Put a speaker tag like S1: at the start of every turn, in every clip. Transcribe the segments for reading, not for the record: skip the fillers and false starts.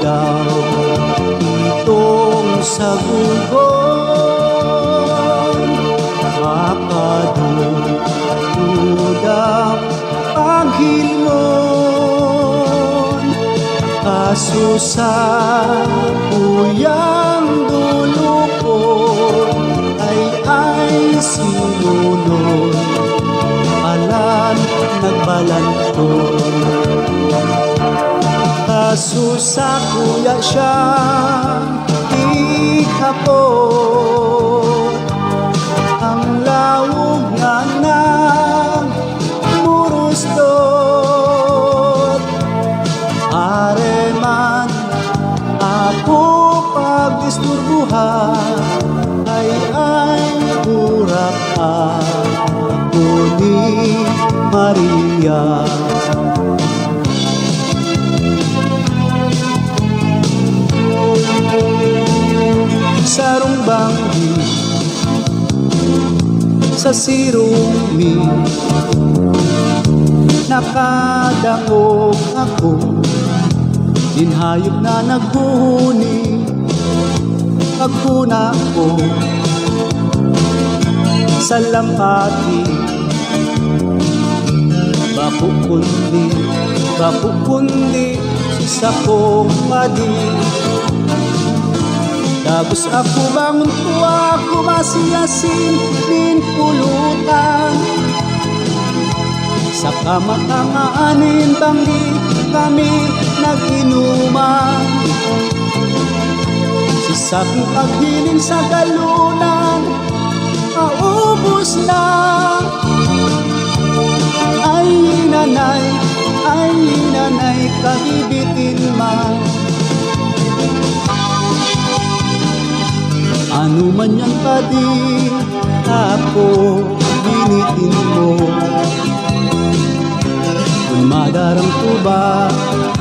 S1: daw itong sagugon, makadudang paghilmon. Kaso sa kuyang dulo ko ay sinunod, alam nagbalanton. Kaso sa kuya siya ikapot, ang lawog nga ng murustot. Areman ako pag-isturbuhan, ay urap ako ni Maria. Sarong banggi sa sirumi, nakadangog ako, dinhayop na nagbuhuni. Pagpuna ko sa lampati, bakukundi sa kumadi. Tapos ako bangon ko, ako masiyasin din pulutan. Sa kamatangaanin banggi kami nag-inuman. Sisakong paghiling sa galunan, maubos na. Ay nanay, kahibitin man. Ano man yan padi, ako binitin mo. Kung madarang ko ba,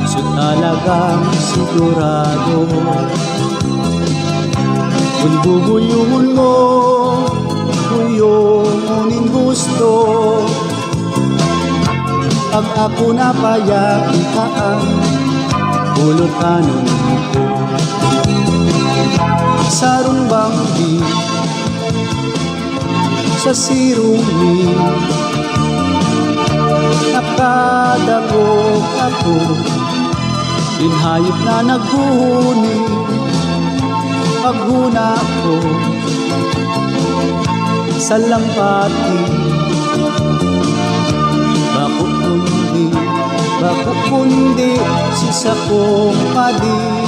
S1: so talagang sigurado. Kung bubuyungon mo, buyungunin gusto. Pag ako napayain ka ang bulukanon ko. Sarong banggi sa sirumi, nakadangog ako, dinhayop na naghuhuni. Paghuna ko sa lampati, bakukundi sa sakong padi.